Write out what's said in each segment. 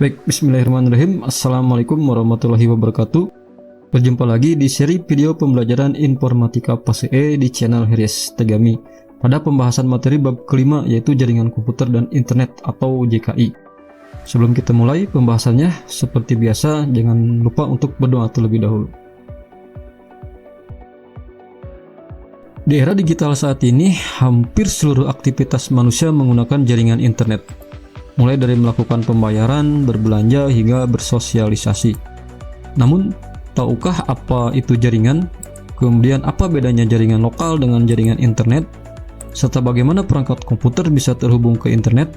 Baik, bismillahirrahmanirrahim. Assalamualaikum warahmatullahi wabarakatuh. Berjumpa lagi di seri video pembelajaran informatika PASE di channel Heries Tegami pada pembahasan materi bab kelima, yaitu jaringan komputer dan internet atau JKI. Sebelum kita mulai pembahasannya, seperti biasa jangan lupa untuk berdoa terlebih dahulu. Di era digital saat ini, hampir seluruh aktivitas manusia menggunakan jaringan internet, mulai dari melakukan pembayaran, berbelanja, hingga bersosialisasi. Namun, tahukah apa itu jaringan? Kemudian apa bedanya jaringan lokal dengan jaringan internet? Serta bagaimana perangkat komputer bisa terhubung ke internet?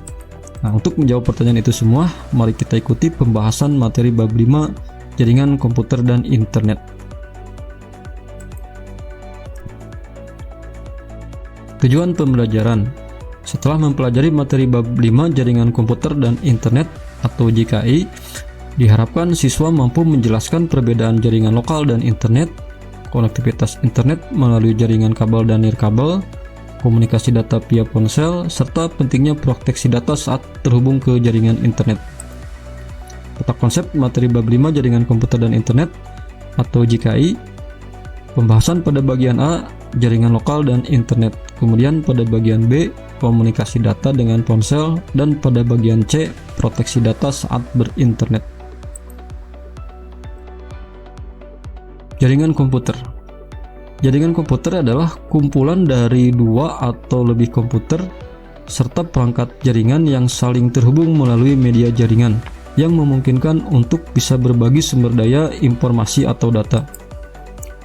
Nah, untuk menjawab pertanyaan itu semua, mari kita ikuti pembahasan materi bab 5, jaringan komputer dan internet. Tujuan pembelajaran. Setelah mempelajari materi bab 5 jaringan komputer dan internet atau JKI, diharapkan siswa mampu menjelaskan perbedaan jaringan lokal dan internet, konektivitas internet melalui jaringan kabel dan nirkabel, komunikasi data via ponsel, serta pentingnya proteksi data saat terhubung ke jaringan internet. Tata konsep materi bab 5 jaringan komputer dan internet atau JKI. Pembahasan pada bagian A, jaringan lokal dan internet. Kemudian pada bagian B, komunikasi data dengan ponsel, dan pada bagian C, proteksi data saat berinternet. Jaringan komputer. Jaringan komputer adalah kumpulan dari dua atau lebih komputer serta perangkat jaringan yang saling terhubung melalui media jaringan yang memungkinkan untuk bisa berbagi sumber daya, informasi, atau data.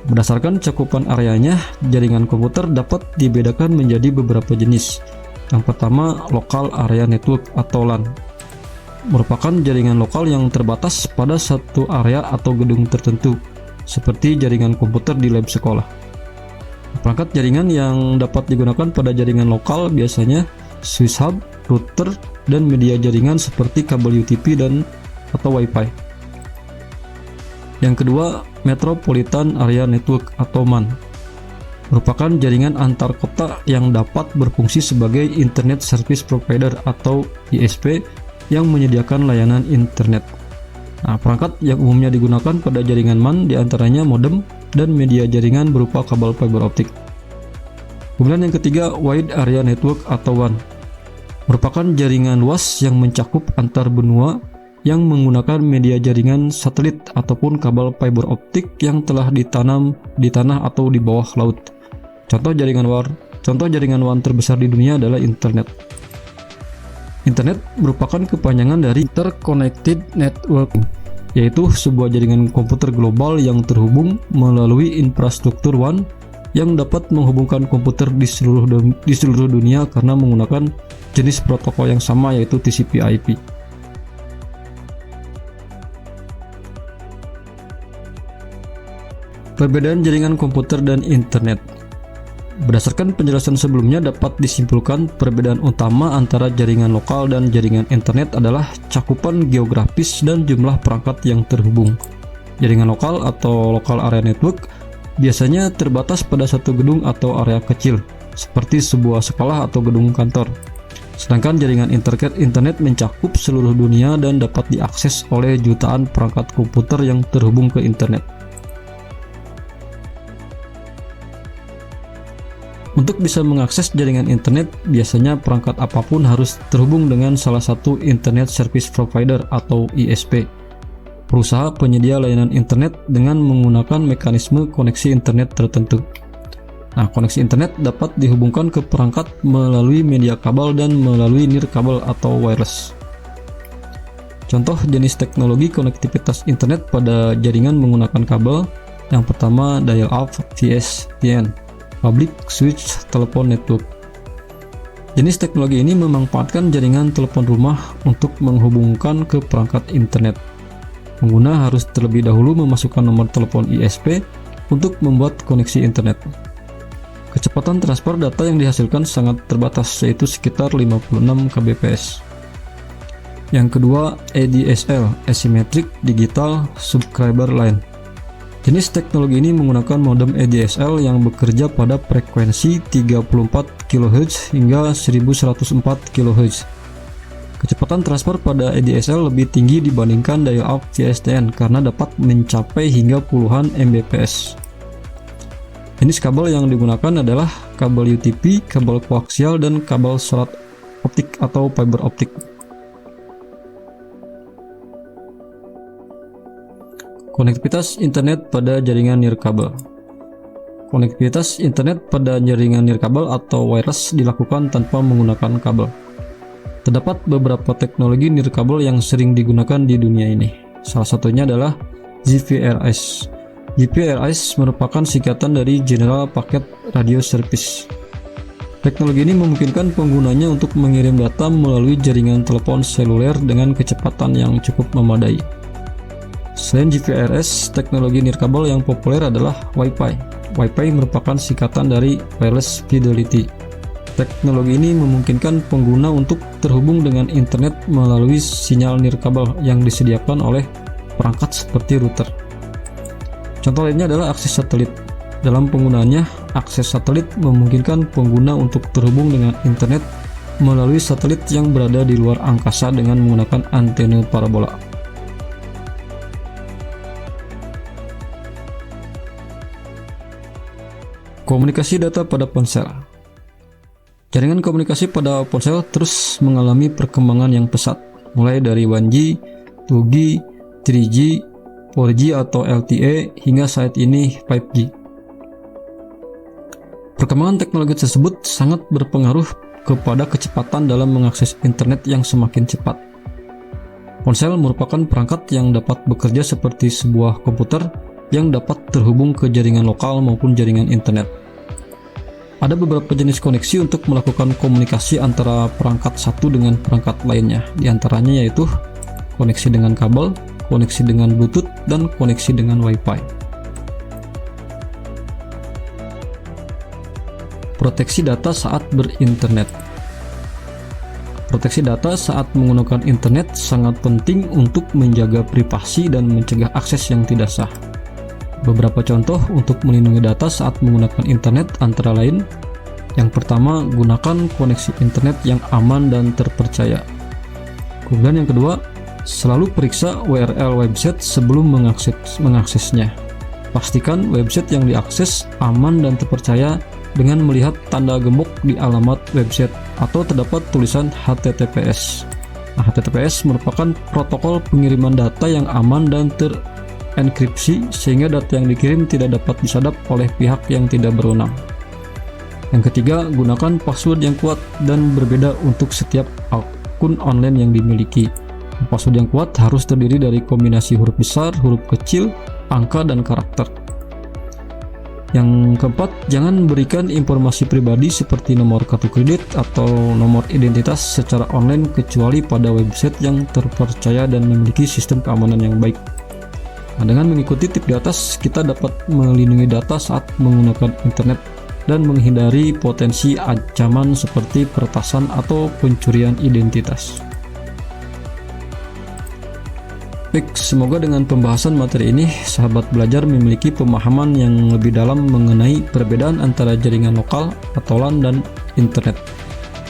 Berdasarkan cakupan areanya, jaringan komputer dapat dibedakan menjadi beberapa jenis. Yang pertama, Local Area Network atau LAN. Merupakan jaringan lokal yang terbatas pada satu area atau gedung tertentu, seperti jaringan komputer di lab sekolah. Perangkat jaringan yang dapat digunakan pada jaringan lokal biasanya switch hub, router, dan media jaringan seperti kabel UTP dan atau Wi-Fi. Yang kedua, Metropolitan Area Network atau MAN. Merupakan jaringan antar kota yang dapat berfungsi sebagai Internet Service Provider atau ISP yang menyediakan layanan internet. Nah, perangkat yang umumnya digunakan pada jaringan MAN diantaranya modem dan media jaringan berupa kabel fiber optik. Kemudian yang ketiga, Wide Area Network atau WAN. Merupakan jaringan luas yang mencakup antar benua yang menggunakan media jaringan satelit ataupun kabel fiber optik yang telah ditanam di tanah atau di bawah laut. Contoh jaringan WAN terbesar di dunia adalah internet. Internet merupakan kepanjangan dari Interconnected Network, yaitu sebuah jaringan komputer global yang terhubung melalui infrastruktur WAN yang dapat menghubungkan komputer di seluruh dunia karena menggunakan jenis protokol yang sama, yaitu TCP/IP. Perbedaan jaringan komputer dan internet. Berdasarkan penjelasan sebelumnya, dapat disimpulkan perbedaan utama antara jaringan lokal dan jaringan internet adalah cakupan geografis dan jumlah perangkat yang terhubung. Jaringan lokal atau Local Area Network biasanya terbatas pada satu gedung atau area kecil, seperti sebuah sekolah atau gedung kantor. Sedangkan jaringan internet mencakup seluruh dunia dan dapat diakses oleh jutaan perangkat komputer yang terhubung ke internet. Untuk bisa mengakses jaringan internet, biasanya perangkat apapun harus terhubung dengan salah satu Internet Service Provider atau ISP, perusahaan penyedia layanan internet dengan menggunakan mekanisme koneksi internet tertentu. Nah, koneksi internet dapat dihubungkan ke perangkat melalui media kabel dan melalui nirkabel atau wireless. Contoh jenis teknologi konektivitas internet pada jaringan menggunakan kabel. Yang pertama, dial-up PSTN. Public Switch Telephone Network. Jenis teknologi ini memanfaatkan jaringan telepon rumah untuk menghubungkan ke perangkat internet. Pengguna harus terlebih dahulu memasukkan nomor telepon ISP untuk membuat koneksi internet. Kecepatan transfer data yang dihasilkan sangat terbatas, yaitu sekitar 56 kbps. Yang kedua, ADSL, Asymmetric Digital Subscriber Line. Jenis teknologi ini menggunakan modem ADSL yang bekerja pada frekuensi 34 kHz hingga 1104 kHz. Kecepatan transfer pada ADSL lebih tinggi dibandingkan dial-up via SDN karena dapat mencapai hingga puluhan Mbps. Jenis kabel yang digunakan adalah kabel UTP, kabel koaksial, dan kabel serat optik atau fiber optik. Konektivitas internet pada jaringan nirkabel. Konektivitas internet pada jaringan nirkabel atau wireless dilakukan tanpa menggunakan kabel. Terdapat beberapa teknologi nirkabel yang sering digunakan di dunia ini. Salah satunya adalah GPRS. GPRS merupakan singkatan dari General Packet Radio Service. Teknologi ini memungkinkan penggunanya untuk mengirim data melalui jaringan telepon seluler dengan kecepatan yang cukup memadai. Selain GPRS, teknologi nirkabel yang populer adalah Wi-Fi. Wi-Fi merupakan singkatan dari Wireless Fidelity. Teknologi ini memungkinkan pengguna untuk terhubung dengan internet melalui sinyal nirkabel yang disediakan oleh perangkat seperti router. Contoh lainnya adalah akses satelit. Dalam penggunaannya, akses satelit memungkinkan pengguna untuk terhubung dengan internet melalui satelit yang berada di luar angkasa dengan menggunakan antena parabola. Komunikasi data pada ponsel. Jaringan komunikasi pada ponsel terus mengalami perkembangan yang pesat, mulai dari 1G, 2G, 3G, 4G atau LTE, hingga saat ini 5G. Perkembangan teknologi tersebut sangat berpengaruh kepada kecepatan dalam mengakses internet yang semakin cepat. Ponsel merupakan perangkat yang dapat bekerja seperti sebuah komputer yang dapat terhubung ke jaringan lokal maupun jaringan internet. Ada beberapa jenis koneksi untuk melakukan komunikasi antara perangkat satu dengan perangkat lainnya. Di antaranya yaitu koneksi dengan kabel, koneksi dengan Bluetooth, dan koneksi dengan Wi-Fi. Proteksi data saat berinternet. Proteksi data saat menggunakan internet sangat penting untuk menjaga privasi dan mencegah akses yang tidak sah. Beberapa contoh untuk melindungi data saat menggunakan internet antara lain: yang pertama, gunakan koneksi internet yang aman dan terpercaya. Kemudian yang kedua, selalu periksa URL website sebelum mengaksesnya. Pastikan website yang diakses aman dan terpercaya dengan melihat tanda gembok di alamat website atau terdapat tulisan HTTPS. HTTPS merupakan protokol pengiriman data yang aman dan enkripsi sehingga data yang dikirim tidak dapat disadap oleh pihak yang tidak berwenang. Yang ketiga, gunakan password yang kuat dan berbeda untuk setiap akun online yang dimiliki. Password yang kuat harus terdiri dari kombinasi huruf besar, huruf kecil, angka, dan karakter. Yang keempat, jangan berikan informasi pribadi seperti nomor kartu kredit atau nomor identitas secara online kecuali pada website yang terpercaya dan memiliki sistem keamanan yang baik. Dengan mengikuti tips di atas, kita dapat melindungi data saat menggunakan internet dan menghindari potensi ancaman seperti peretasan atau pencurian identitas. Baik, semoga dengan pembahasan materi ini, sahabat belajar memiliki pemahaman yang lebih dalam mengenai perbedaan antara jaringan lokal atau LAN dan internet.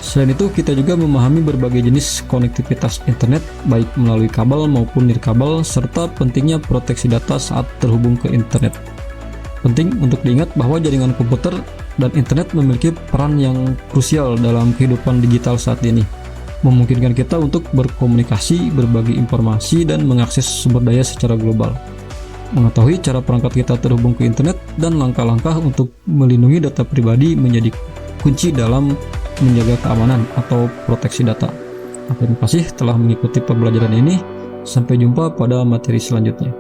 Selain itu, kita juga memahami berbagai jenis konektivitas internet, baik melalui kabel maupun nirkabel, serta pentingnya proteksi data saat terhubung ke internet. Penting untuk diingat bahwa jaringan komputer dan internet memiliki peran yang krusial dalam kehidupan digital saat ini, memungkinkan kita untuk berkomunikasi, berbagi informasi, dan mengakses sumber daya secara global. Mengetahui cara perangkat kita terhubung ke internet dan langkah-langkah untuk melindungi data pribadi menjadi kunci dalam menjaga keamanan atau proteksi data. Terima kasih telah mengikuti pembelajaran ini. Sampai jumpa pada materi selanjutnya.